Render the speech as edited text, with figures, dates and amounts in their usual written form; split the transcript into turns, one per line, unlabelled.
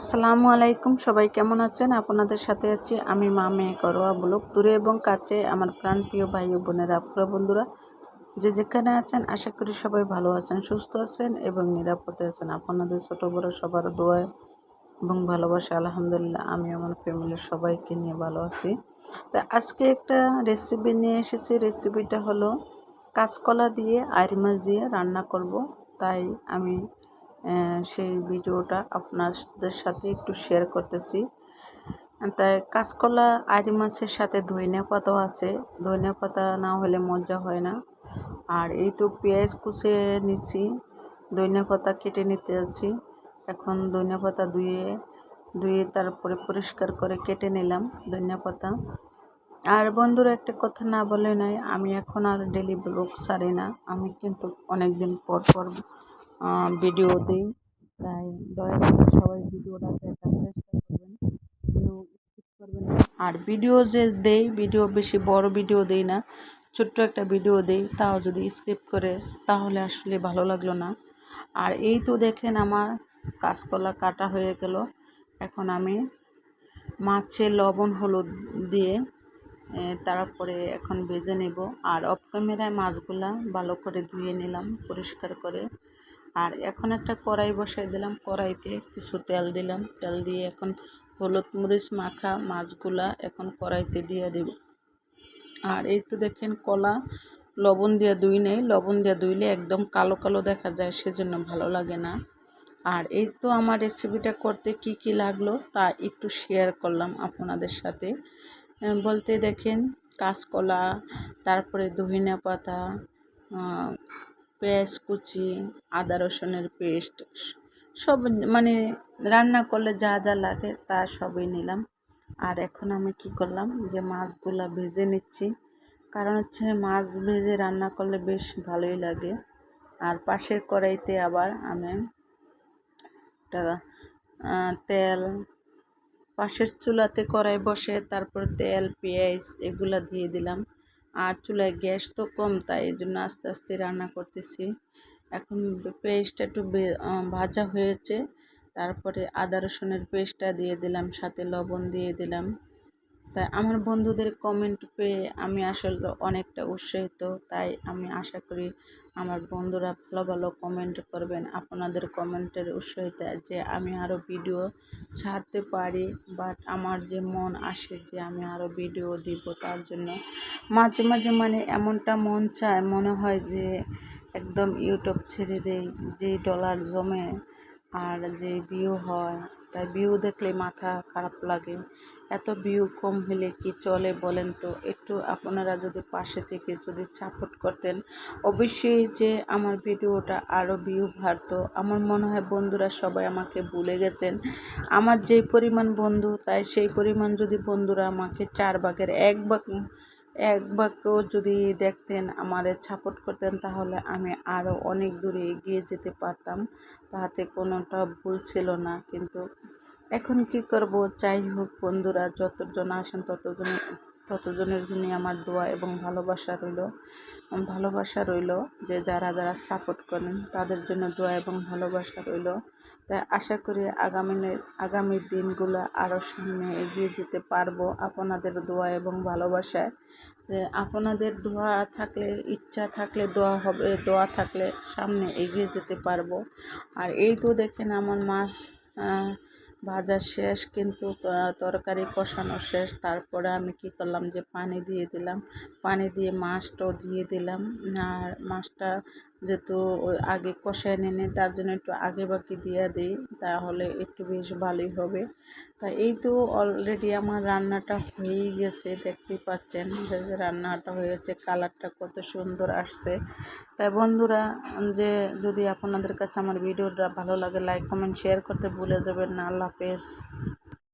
আসসালামু আলাইকুম, সবাই কেমন আছেন? আপনাদের সাথে আছি আমি মা মেয়ে ঘরোয়া ব্লগ। দূরে এবং কাছে আমার প্রাণপ্রিয় ভাই ও বোনেরা, আপুরা, বন্ধুরা যে যেখানে আছেন, আশা করি সবাই ভালো আছেন, সুস্থ আছেন এবং নিরাপদে আছেন। আপনাদের ছোট বড় সবার দোয়া এবং ভালোবাসা আলহামদুলিল্লাহ আমি আমার ফ্যামিলির সবাইকে নিয়ে ভালো আছি। তা আজকে একটা রেসিপি নিয়ে এসেছি। রেসিপিটা হলো কাঁচকলা দিয়ে আইড় মাছ দিয়ে রান্না করব। তাই আমি সেই ভিডিওটা আপনাদের সাথে একটু শেয়ার করতেছি। তাই কাঁচকলা আইড় মাছের সাথে ধনিয়া পাতাও আছে। ধনিয়া পাতা না হলে মজা হয় না। আর এই তো পেঁয়াজ কুচে নিচ্ছি, ধনিয়া পাতা কেটে নিতে আছি। এখন ধনিয়া পাতা ধুয়ে তারপরে পরিষ্কার করে কেটে নিলাম ধনিয়া পাতা। আর বন্ধুরা, একটা কথা না বলে নয়, আমি এখন আর ডেলি ব্লগ ছাড়ি না। আমি কিন্তু অনেক দিন পর পর ভিডিও দিই। তাই দয়া করে সবাই ভিডিওটা দেখার চেষ্টা করবেন, কেউ স্কিপ করবেন না। আর ভিডিও যে দেই, ভিডিও বেশি বড় ভিডিও দেই না, ছোট্ট একটা ভিডিও দেই, তাও যদি স্কিপ করে তাহলে আসলে ভালো লাগলো না। আর এই তো দেখেন আমার কাঁচকলা কাটা হয়ে গেল। এখন আমি মাছে লবণ হলুদ দিয়ে তারপরে এখন ভেজে নেব। আর অফ ক্যামেরায় মাছগুলা ভালো করে ধুয়ে নিলাম পরিষ্কার করে। আর এখন একটা কড়াই বসাই দিলাম, কড়াইতে কিছু তেল দিলাম, তেল দিয়ে এখন হলুদ মরিচ মাখা মাছগুলা এখন কড়াইতে দিয়ে দেব। আর এই তো দেখেন কলা লবণ দিয়ে ধুই নেই, লবণ দিয়ে ধুইলে একদম কালো কালো দেখা যায়, সেজন্য ভালো লাগে না। আর এই তো আমার রেসিপিটা করতে কি কি লাগলো তা একটু শেয়ার করলাম আপনাদের সাথে। বলতে দেখেন কাঁচকলা, তারপরে ধনিয়া পাতা, পেঁয়াজ কুচি, আদা রসুনের পেস্ট, সব মানে রান্না করলে যা যা লাগে তা সবই নিলাম। আর এখন আমি কি করলাম যে মাছগুলা ভেজে নিচ্ছি, কারণ হচ্ছে মাছ ভেজে রান্না করলে বেশ ভালোই লাগে। আর পাশের কড়াইতে আবার আমি একটা তেল, পাশের চুলাতে কড়াই বসে তারপর তেল পেঁয়াজ এগুলা দিয়ে দিলাম। আর চুলায় গ্যাস তো কম, তাই এই জন্য আস্তে আস্তে রান্না করতেছি। এখন পেঁয়াজটা একটু ভাজা হয়েছে, তারপরে আদা রসুনের পেস্টটা দিয়ে দিলাম, সাথে লবণ দিয়ে দিলাম। তাই আমার বন্ধুদের কমেন্ট পেয়ে আমি আসলে অনেকটা উৎসাহিত। তাই আমি আশা করি আমার বন্ধুরা ভালো ভালো কমেন্ট করবেন। আপনাদের কমেন্টের উৎসাহিত যে আমি আরও ভিডিও ছাড়তে পারি, বাট আমার যে মন আসে যে আমি আরও ভিডিও দিব, তার জন্য মাঝে মাঝে মানে এমনটা মন চায়, মনে হয় যে একদম ইউটিউব ছেড়ে দেই, যেই ডলার জমে আর যে ভিউ হয়, তাই ভিউ দেখলে মাথা খারাপ লাগে। এত ভিউ কম হলে কি চলে বলেন তো? একটু আপনারা যদি পাশে থেকে যদি সাপোর্ট করতেন, অবশ্যই যে আমার ভিডিওটা আরও ভিউ বাড়তো। আমার মনে হয় বন্ধুরা সবাই আমাকে ভুলে গেছেন। আমার যেই পরিমাণ বন্ধু, তাই সেই পরিমাণ যদি বন্ধুরা আমাকে 4 ভাগের 1 ভাগও যদি দেখতেন, আমারে সাপোর্ট করতেন, তাহলে আমি আরও অনেক দূরে এগিয়ে যেতে পারতাম। তাতে কোনোটা ভুল ছিল না। কিন্তু এখন কি করব, যাই হোক বন্ধুরা, যতজন আসেন ততজনের জন্যই আমার দোয়া এবং ভালোবাসা রইল যে যারা যারা সাপোর্ট করেন তাদের জন্য দোয়া এবং ভালোবাসা রইল। তাই আশা করি আগামী দিনগুলো আরও সামনে এগিয়ে যেতে পারবো আপনাদের দোয়া এবং ভালোবাসায়। আপনাদের দোয়া থাকলে, ইচ্ছা থাকলে দোয়া হবে, দোয়া থাকলে সামনে এগিয়ে যেতে পারবো। আর এই তো দেখেন আমার মাছ ভাজা শেষ, কিন্তু তরকারি কষানো শেষ। তারপরে আমি কি করলাম যে পানি দিয়ে দিলাম, পানি দিয়ে মাছটাও দিয়ে দিলাম। আর মাছটা যেহেতু ওই আগে কষায় নিয়ে তার জন্য একটু আগে বাকি দিয়ে দিই, তাহলে একটু বেশ ভালোই হবে। তাই এই তো অলরেডি আমার রান্নাটা হয়েই গেছে, দেখতেই পাচ্ছেন যে রান্নাটা হয়েছে, কালারটা কত সুন্দর আসছে। তাই বন্ধুরা, যে যদি আপনাদের কাছে আমার ভিডিওটা ভালো লাগে, লাইক কমেন্ট শেয়ার করতে ভুলে যাবেন না। আল্লাহ হাফেজ।